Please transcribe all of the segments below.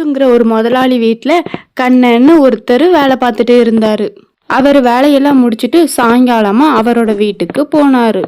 ராகுல்ங்கிற ஒரு முதலாளி வீட்டுல கண்ணன்னு ஒருத்தர் வேலை பார்த்துட்டு இருந்தாரு. அவர் வேலையெல்லாம் முடிச்சிட்டு சாயங்காலமா அவரோட வீட்டுக்கு போனாரு.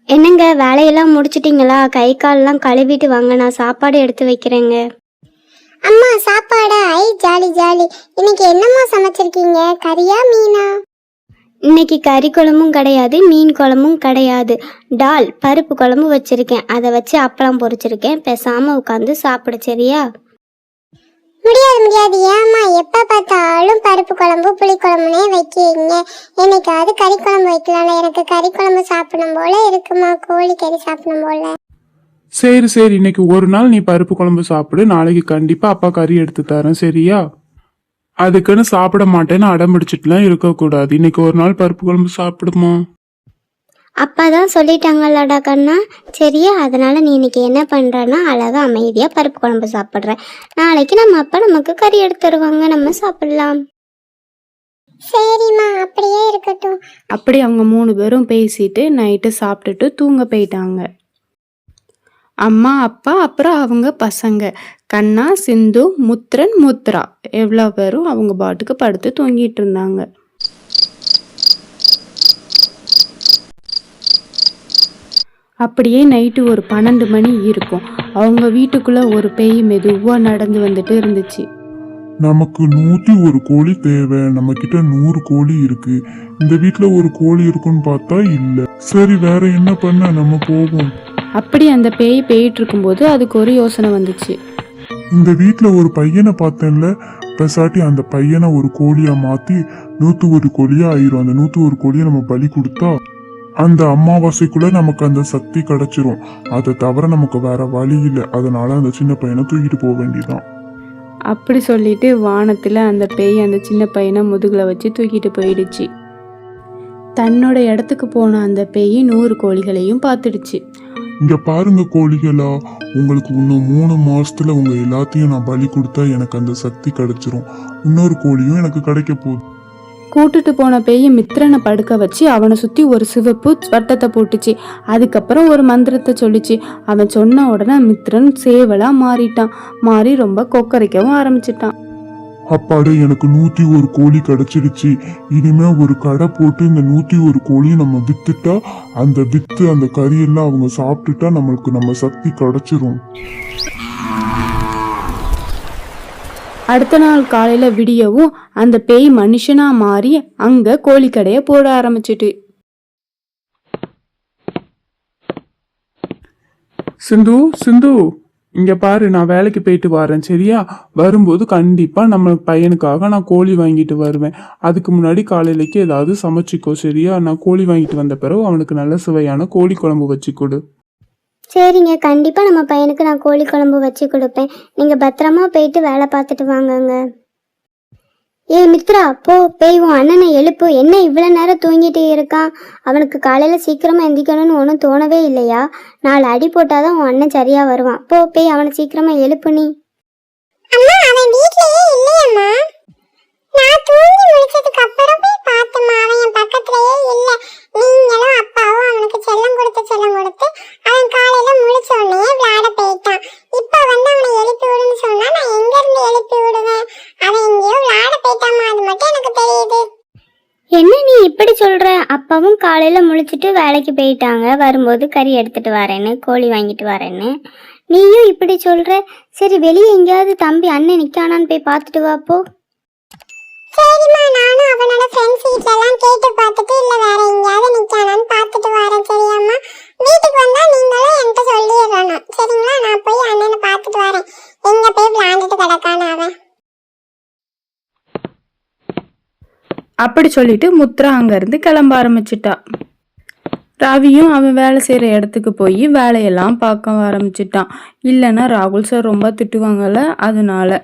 என்னங்க, வேலையெல்லாம் முடிச்சிட்டிங்களா? கை காலெல்லாம் கழுவிட்டு வாங்க, நான் சாப்பாடு எடுத்து வைக்கிறேங்க. அம்மா சாப்பாடா? ஐ ஜாலி ஜாலி. இன்னைக்கு என்னம்மா சமைச்சிருக்கீங்க? கறியா மீனா? இன்னைக்கு கறி குழம்பும் கிடையாது, மீன் குழம்பும் கிடையாது. டால் பருப்பு குழம்பு வச்சிருக்கேன். அதை வச்சு அப்பளம் பொரிச்சிருக்கேன். பேசாம உட்காந்து சாப்பிட, சரியா? முடியாது முடியாது. ஏம்மா எப்ப பார்த்தாலும் பருப்பு குழம்பு புளி குழம்புனே வைக்கிறீங்க? என்னைக்காவது கறி குழம்பு வைக்கலாம்ல? எனக்கு கறி குழம்பு சாப்பிடணும் போல இருக்குமா, கோழி கறி சாப்பிடணும் போல. சரி சரி, இன்னைக்கு ஒரு நாள் நீ பருப்பு குழம்பு சாப்பிடு, நாளைக்கு கண்டிப்பா அப்பா கறி எடுத்து தரேன், சரியா? அதுக்குன்னு சாப்பிட மாட்டேன்னு அடம்பிடிச்சிட்டுலாம் இருக்கக்கூடாது. இன்னைக்கு ஒரு நாள் பருப்பு குழம்பு சாப்பிடுமா? அப்பா தான் சொல்லிட்டாங்கல்லடா கண்ணா, சரியா? அதனால நீ இன்னைக்கு என்ன பண்றன்னா அழகா அமைதியா பருப்பு குழம்பு சாப்பிட்ற. நாளைக்கு நம்ம அப்பா நமக்கு கறி எடுத்து தருவாங்க, நம்ம சாப்பிடலாம். சரிம்மா, அப்படியே இருக்கட்டும். அப்படி அவங்க 3 பேரும் பேசிட்டு நைட்டு சாப்பிட்டுட்டு தூங்க போயிட்டாங்க. அம்மா அப்பா அப்புறம் அவங்க பசங்க கண்ணா, சிந்து, முத்ரன், முத்ரா எவ்வளோ பேரும் அவங்க பாட்டுக்கு படுத்து தூங்கிட்டு இருந்தாங்க. அப்படியே நைட்டு ஒரு 12 மணி இருக்கும். அவங்க வீட்டுக்குள்ள ஒரு பேய் மெதுவா நடந்து வந்துட்டு இருந்துச்சு. நமக்கு 101 கோழி தேவை. நம்ம கிட்ட 100 கோழி இருக்கு. இந்த வீட்டுல ஒரு கோழி இருக்குன்னு பார்த்தா இல்ல. சரி, வேற என்ன பண்ண, நம்ம போவோம். அப்படி அந்த பேய் போயிட்டு இருக்கும்போது அதுக்கு ஒரு யோசனை வந்துச்சு. இந்த வீட்டுல ஒரு பையனை பார்த்தேன்ல, பெசாட்டி அந்த பையனை ஒரு கோழியா மாத்தி 101 கோழியா ஆயிரும். அந்த 101 கோழியை நம்ம பலி கொடுத்தா அந்த அமாவாசைக்குள்ள நமக்கு அந்த சக்தி கிடைச்சிரும். அதை தவிர நமக்கு வேற வழி இல்லை. அதனால அந்த சின்ன பையனை தூக்கிட்டு போக வேண்டியதான். அப்படி சொல்லிட்டு வானத்துல அந்த பேய் அந்த சின்ன பையனை முதுகுல வச்சு தூக்கிட்டு போயிடுச்சு. தன்னோட இடத்துக்கு போன அந்த பேய் 100 கோழிகளையும் பார்த்துடுச்சு. இங்க பாருங்க கோழிகளா, உங்களுக்கு இன்னும் 3 மாசத்துல உங்க எல்லாத்தையும் நான் பலி கொடுத்தா எனக்கு அந்த சக்தி கிடைச்சிரும். இன்னொரு கோழியும் எனக்கு கிடைக்க போகுது. கூட்டுட்டு போன பேய் மித்ரனை படுக்க வச்சு அவனை சுத்தி ஒரு சிவப்பு வட்டத்தை போட்டுச்சு. அதுக்கப்புறம் ஒரு மந்திரத்தை சொல்லிச்சு. அவன் சொன்ன உடனே மித்ரன் சேவலா மாறிட்டான். மாறி ரொம்ப கொக்கரைக்கவும் ஆரம்பிச்சிட்டான். அப்பாடு, எனக்கு 101 கோழி கிடைச்சிடுச்சு. இனிமே ஒரு கடை போட்டு இந்த 101 கோழியும் நம்ம வித்துட்டா அந்த வித்து அந்த கறியெல்லாம் அவங்க சாப்பிட்டுட்டா நம்மளுக்கு நம்ம சக்தி கிடைச்சிரும். அடுத்த நாள் காலையில விடியவும் அந்த பேய் மனுஷனா மாறி அங்க கோழிக்கடைய போட ஆரம்பிச்சிட்டு. சிந்து சிந்து, இங்க பாரு, நான் வேலைக்கு போயிட்டு வரேன், சரியா? வரும்போது கண்டிப்பா நம்ம பையனுக்காக நான் கோழி வாங்கிட்டு வருவேன். அதுக்கு முன்னாடி காலையிலக்கு ஏதாவது சமைச்சிக்கோ, சரியா? நான் கோழி வாங்கிட்டு வந்த பிறகு அவனுக்கு நல்ல சுவையான கோழி குழம்பு வச்சு கொடு. சரிங்க, கண்டிப்பா நம்ம பையனுக்கு நான் கோழி குழம்பு வச்சு கொடுப்பேன். நீங்க பத்திரமா போயிட்டு வேலை பார்த்துட்டு வாங்கங்க. ஏய் மித்ரா, போ பேய் உன் அண்ணனை எழுப்பு. என்ன இவ்வளவு நேரம் தூங்கிட்டே இருக்கான்? அவனுக்கு காலையில சீக்கிரமா எந்திக்கணும்னு ஒன்றும் தோணவே இல்லையா? 4 அடி போட்டாதான் உன் அண்ணன் சரியா வருவான். போ பேய், அவனை சீக்கிரமா எழுப்பு நீ. அம்மா, அவன் வீட்லயே இல்லையம்மா. நான் தூங்கி முடிச்சதுக்கு அப்புறம் போய் பார்த்தம்மா, அவன் என் பக்கத்துலயே இல்ல. நீங்களும் அப்பாவும் அவனுக்கு செல்லம் கொடுத்து அவன் காலையில முழிச்ச உடனே விளையாட போயிட்டான். இப்ப வந்து அவனை எழுப்பி விடுன்னு சொன்னா நான் எங்க இருந்து எழுப்பி விடுவேன்? அவன் எங்கேயோ விளையாட போயிட்டாமா, அது மட்டும் எனக்கு தெரியுது. என்ன நீ இப்படி சொல்ற? அப்பாவும் காலையில முழிச்சிட்டு வேலைக்கு போயிட்டாங்க. வரும்போது கறி எடுத்துட்டு வரேன்னு, கோழி வாங்கிட்டு வரேன்னு நீயும் இப்படி சொல்ற? சரி, வெளியே எங்கேயாவது தம்பி அண்ணன் நிக்கானான்னு போய் பார்த்துட்டு வாப்போ. சரிம்மா, நானும் அவனோட ஃப்ரெண்ட்ஸ் வீட்ல எல்லாம் கேட்டு பார்த்துட்டு இல்ல வேற எங்கேயாவது நிக்கானான்னு பார்த்துட்டு வரேன், சரியாம்மா? வீட்டுக்கு வந்தா நீங்களும் என்கிட்ட சொல்லிடணும், சரிங்களா? நான் போய் அண்ணனை பார்த்துட்டு வரேன், எங்க போய் விளையாண்டுட்டு கிடக்கான அவன். அப்படி சொல்லிட்டு முத்ரா அங்கிருந்து கிளம்ப ஆரம்பிச்சிட்டா. ரவியும் அவன் வேலை செய்யற இடத்துக்கு போய் வேலையெல்லாம் பார்க்க ஆரம்பிச்சிட்டான். இல்லைன்னா ராகுல் சார் ரொம்ப திட்டுவாங்கல்ல, அதனால.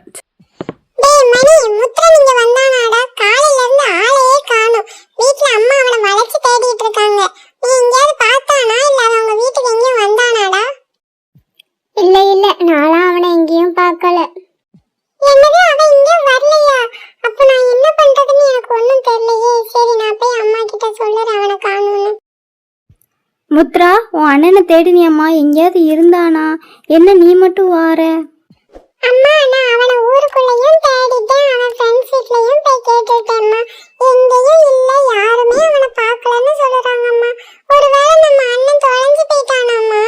டேய் மணி, முத்ரன் இங்க வந்தானாடா? காலையில இருந்து ஆளையே காணோம். வீட்ல அம்மா அவனை வளைச்சு தேடிட்டு இருக்காங்க. நீ எங்கேயாவது பார்த்தானா? இல்ல அவங்க வீட்டுக்கு எங்கேயும் வந்தானாடா? இல்ல நானும் அவனை எங்கேயும் பார்க்கல. என்னது, அவன் இங்க வரலையா? அப்ப நான் என்ன பண்றதுன்னு எனக்கு ஒண்ணும் தெரியலையே. சரி, நான் போய் அம்மா கிட்ட சொல்லுறேன் அவனை காணோம்னு. முத்ரா, உன் அண்ணனை தேடினியம்மா? எங்கேயாவது இருந்தானா? என்ன நீ மட்டும் வார? அம்மா நான் அவனை ஊருக்குள்ளேயும் தேடிட்டேன், அவன் ஃப்ரெண்ட்ஸ் வீட்லயும் போய் கேட்டுட்டேன்மா. எங்கேயும் இல்ல, யாருமே அவனை பார்க்கலன்னு சொல்றாங்கம்மா. ஒருவேளை நம்ம அண்ணன் தொலைஞ்சு போயிட்டானாம்மா?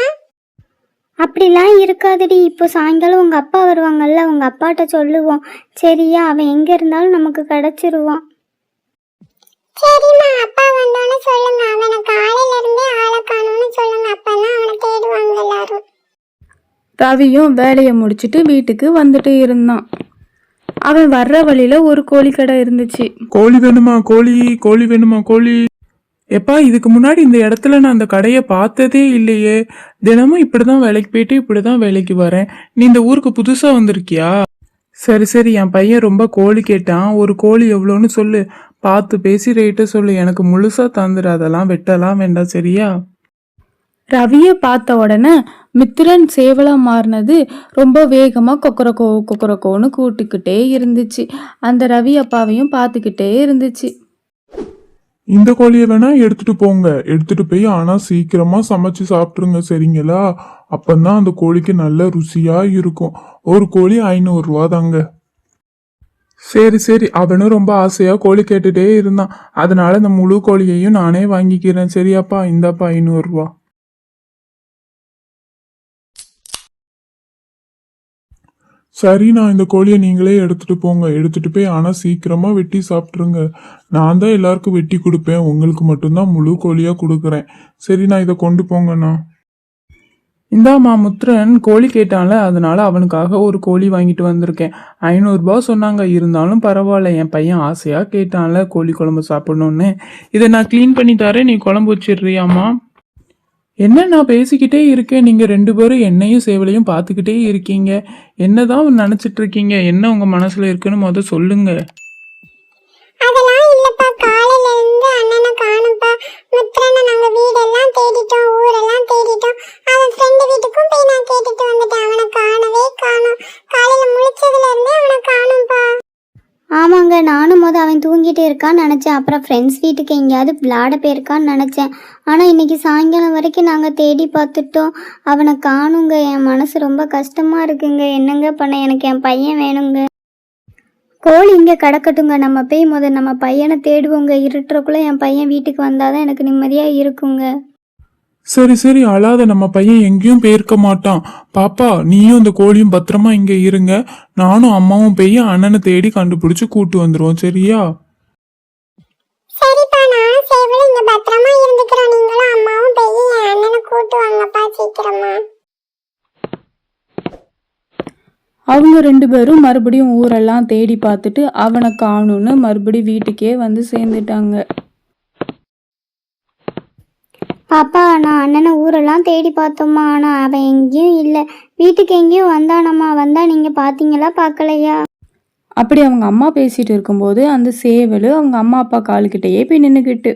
அப்படிலாம் இருக்காதுடி. இப்போ சாயங்காலம் உங்க அப்பா வருவாங்கல்ல, உங்க அப்பாட்ட சொல்லுவோம் சரியா? அவன் எங்க இருந்தாலும் நமக்கு கிடைச்சிருவான். சரிம்மா, அப்பா வந்தோன்னு சொல்லுங்க. அவனை காலையில இருந்தே ஆளை காணும்னு சொல்லுங்க, அப்பதான் அவனை தேடுவாங்க எல்லாரும். ரவியும் வேலையை முடிச்சிட்டு வீட்டுக்கு வந்துட்டு இருந்தான். அவன் வர்ற வழியில ஒரு கோழி கடை இருந்துச்சு. கோழி வேணுமா கோழி, கோழி வேணுமா கோழி. எப்பா, இதுக்கு முன்னாடி இந்த இடத்துல நான் அந்த கடையை பார்த்ததே இல்லையே. தினமும் இப்படிதான் வேலைக்கு போயிட்டு இப்படிதான் வேலைக்கு வரேன். நீ இந்த ஊருக்கு புதுசா வந்திருக்கியா? சரி சரி, என் பையன் ரொம்ப கோழி கேட்டான். ஒரு கோழி எவ்வளோன்னு சொல்லு, பார்த்து பேசி ரேட்டை சொல்லு. எனக்கு முழுசா தந்துடு, அதெல்லாம் வெட்டலாம் வேண்டாம், சரியா? ரவியை பார்த்த உடனே மித்திரன் சேவலா மாறினது ரொம்ப வேகமா கொக்கரக்கோ கொக்கரக்கோன்னு கூட்டிக்கிட்டே இருந்துச்சு. அந்த ரவி அப்பாவையும் பார்த்துக்கிட்டே இருந்துச்சு. இந்த கோழியை வேணா எடுத்துட்டு போங்க, எடுத்துட்டு போய் ஆனா சீக்கிரமா சமைச்சு சாப்பிட்டுருங்க, சரிங்களா? அப்பந்தான் அந்த கோழிக்கு நல்ல ருசியா இருக்கும். ஒரு கோழி 500 ரூபா தாங்க. சரி சரி, அவனும் ரொம்ப ஆசையா கோழி கேட்டுட்டே இருந்தான். அதனால இந்த முழு கோழியையும் நானே வாங்கிக்கிறேன், சரியாப்பா? இந்தாப்பா 500 ரூபா. சரி, நான் இந்த கோழியை நீங்களே எடுத்துட்டு போங்க, எடுத்துட்டு போய் ஆனா சீக்கிரமா வெட்டி சாப்பிட்டுருங்க. நான் தான் எல்லாருக்கும் வெட்டி கொடுப்பேன், உங்களுக்கு மட்டும்தான் முழு கோழியா கொடுக்குறேன். சரி, நான் இதை கொண்டு போங்கண்ணா. இந்தாம்மா, முத்திரன் கோழி கேட்டான்ல, அதனால அவனுக்காக ஒரு கோழி வாங்கிட்டு வந்திருக்கேன். 500 ரூபா சொன்னாங்க, இருந்தாலும் பரவாயில்ல. என் பையன் ஆசையா கேட்டான்ல கோழி குழம்பு சாப்பிடணும்னு. இதை நான் க்ளீன் பண்ணி தரேன், நீ குழம்பு வச்சிடுறியாம்மா? என்ன, நான் பேசிக்கிட்டே இருக்கேன், நீங்க 2 பேரும் என்னையும் சேவலையும் பார்த்துக்கிட்டே இருக்கீங்க. என்னதான் நினைச்சிட்டு இருக்கீங்க? என்ன உங்க மனசுல இருக்குன்னு சொல்லுங்க. அதெல்லாம் இல்லப்பா, காலையில இருந்து அண்ணனை காணும்பா. முத்திரனை நாங்க வீடெல்லாம் தேடிட்டோம், ஊரெல்லாம் தேடிட்டோம். அவன் ஃப்ரெண்டு வீட்டுக்கும் போய் நான் கேட்டுட்டு வந்துட்டேன், அவனை காணவே காணோம். காலையில முழிச்சதுல இருந்தே அவனை காணும்பா. ஆமாங்க, நானும் அவன் தூங்கிட்டு இருக்கான்னு நினச்சேன். அப்புறம் ஃப்ரெண்ட்ஸ் வீட்டுக்கு எங்கேயாவது விளையாட போயிருக்கான்னு நினச்சேன். ஆனால் இன்னைக்கு சாயங்காலம் வரைக்கும் நாங்கள் தேடி பார்த்துட்டோம், அவனை காணுங்க. என் மனசு ரொம்ப கஷ்டமாக இருக்குங்க. என்னங்க பண்ண, எனக்கு என் பையன் வேணுங்க. கோழி இங்கே கிடக்கட்டுங்க, நம்ம போய் நம்ம பையனை தேடுவோங்க. இருட்டுறக்குள்ளே என் பையன் வீட்டுக்கு வந்தாதான் எனக்கு நிம்மதியாக இருக்குங்க. சரி சரி, அழாத, நம்ம பையன் எங்கேயும் போயிருக்க மாட்டான். பாப்பா, நீயும் இந்த கோழியும் பத்திரமா இங்க இருங்க. நானும் அம்மாவும் போய் அண்ணனை தேடி கண்டுபிடிச்சு கூட்டு வந்துருவோம், சரியா? சரிப்பா, நானும் சேவலும் இங்க பத்திரமா இருந்துக்கிறோம். நீங்களும் அம்மாவும் போய் என் அண்ணனை கூட்டு வாங்கப்பா சீக்கிரமா. அவங்க 2 பேரும் மறுபடியும் ஊரெல்லாம் தேடி பார்த்துட்டு அவனை காணும்னு மறுபடியும் வீட்டுக்கே வந்து சேர்ந்துட்டாங்க. பாப்பா, நான் அண்ணனை ஊரெல்லாம் தேடி பார்த்தோம்மா, ஆனால் அவன் எங்கேயும் இல்லை. வீட்டுக்கு எங்கேயும் வந்தானம்மா? வந்தா நீங்கள் பார்த்தீங்களா பார்க்கலையா? அப்படி அவங்க அம்மா பேசிட்டு இருக்கும்போது அந்த சேவல் அவங்க அம்மா அப்பா காலுக்கிட்டேயே போய் நின்றுக்கிட்டு,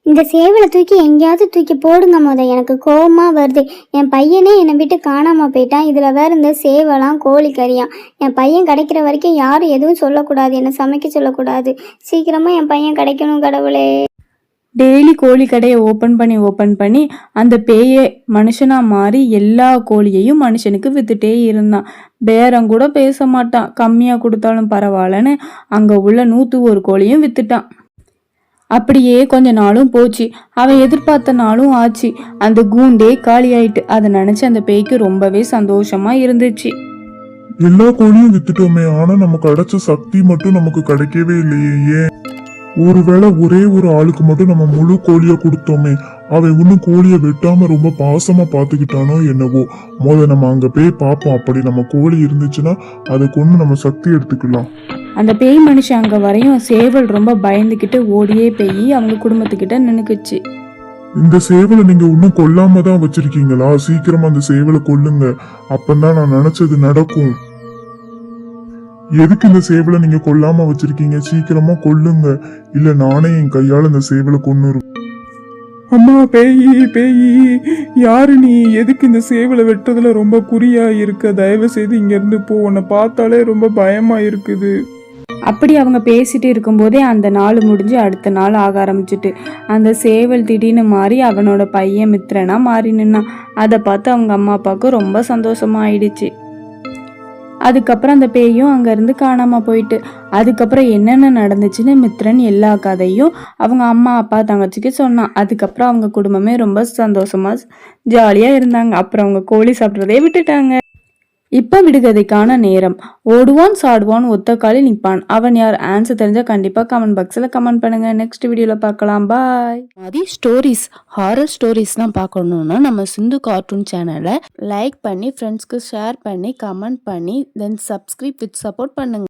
இந்த சேவலை தூக்கி எங்கேயாவது தூக்கி போடுங்க. எனக்கு கோவமாக வருது. என் பையனே என்னை விட்டு காணாமல் போயிட்டான், இதில் வேறு இந்த சேவலாம் கோழிக்கறியாம். என் பையன் கிடைக்கிற வரைக்கும் யாரும் எதுவும் சொல்லக்கூடாது, என்னை சமைக்க சொல்லக்கூடாது. சீக்கிரமாக என் பையன் கிடைக்கணும் கடவுளே. டெய்லி கோழி கடையை ஓப்பன் பண்ணி அந்த பேயை மனுஷனா மாறி எல்லா கோழியையும் மனுஷனுக்கு வித்துட்டே இருந்தான். பேரம் கூட பேச மாட்டான், கம்மியா கொடுத்தாலும் பரவாயில்லன்னு அங்க உள்ள 101 கோழியும் வித்துட்டான். அப்படியே கொஞ்ச நாளும் போச்சு. அவன் எதிர்பார்த்த நாளும் ஆச்சு. அந்த கூண்டே காலி ஆயிட்டு. அதை நினைச்சு அந்த பேய்க்கு ரொம்பவே சந்தோஷமா இருந்துச்சு. எல்லா கோழியும் வித்துட்டோமே, ஆனா நமக்கு கிடைச்ச சக்தி மட்டும் நமக்கு கிடைக்கவே இல்லையே. ஏன்? ஒருவேளை ஒரே ஒரு ஆளுக்கு மட்டும் நம்ம முழு கோழியா கொடுத்தோமே, அவன் இன்னும் கோழியை வெட்டாம ரொம்ப பாசமா பாத்துக்கிட்டானோ என்னவோ. நம்ம அங்க போய் பார்ப்போம். அப்படி நம்ம கோழி இருந்துச்சுன்னா அதை கொண்டு நம்ம சக்தி எடுத்துக்கலாம். அந்த பேய் மனுஷன் அங்க வரையும் சேவல் ரொம்ப பயந்துகிட்டு ஓடியே போய் அவங்க குடும்பத்துக்கிட்ட நின்னுக்குச்சு. இந்த சேவலை நீங்க இன்னும் கொல்லாம தான் வச்சிருக்கீங்களா? சீக்கிரமா அந்த சேவலை கொல்லுங்க, அப்பந்தான் நான் நினைச்சது நடக்கும். எதுக்கு இந்த சேவலை நீங்க கொல்லாம வச்சிருக்கீங்க? சீக்கிரமா கொல்லுங்க, இல்ல நானே என் கையால இந்த சேவலை கொன்னுருவேன். அம்மா, பேயி யாரு நீ? எதுக்கு இந்த சேவலை வெட்டுறதுல ரொம்ப குறியா இருக்க? தயவு செய்து இங்க இருந்து போ, உன்னை பார்த்தாலே ரொம்ப பயமா இருக்குது. அப்படி அவங்க பேசிட்டு இருக்கும்போதே அந்த நாள் முடிஞ்சு அடுத்த நாள் ஆக ஆரம்பிச்சிட்டு அந்த சேவல் திடீர்னு மாறி அவனோட பையன் மித்ரனா மாறி நின்னான். அதை பார்த்து அவங்க அம்மா அப்பாவுக்கு ரொம்ப சந்தோஷமா ஆயிடுச்சு. அதுக்கப்புறம் அந்த பேயும் அங்கேருந்து காணாமல் போயிட்டு அதுக்கப்புறம் என்னென்ன நடந்துச்சுன்னு மித்ரன் எல்லா கதையும் அவங்க அம்மா அப்பா தங்கச்சிக்கு சொன்னான். அதுக்கப்புறம் அவங்க குடும்பமே ரொம்ப சந்தோஷமா ஜாலியாக இருந்தாங்க. அப்புறம் அவங்க கோழி சாப்பிட்றதே விட்டுட்டாங்க. இப்போ விடுகதைக்கான நேரம். ஓடுவான் சாடுவான் ஒத்த காலில் நிற்பான், அவன் யார்? ஆன்சர் தெரிஞ்சால் கண்டிப்பாக கமெண்ட் பாக்ஸில் கமெண்ட் பண்ணுங்க. நெக்ஸ்ட் வீடியோவில் பார்க்கலாம். பாய். மாதிரி ஸ்டோரிஸ், ஹாரர் ஸ்டோரிஸ்லாம் பார்க்கணுன்னா நம்ம சிந்து கார்ட்டூன் சேனலை லைக் பண்ணி ஃப்ரெண்ட்ஸ்க்கு ஷேர் பண்ணி கமெண்ட் பண்ணி தென் சப்ஸ்கிரைப் வித் சப்போர்ட் பண்ணுங்க.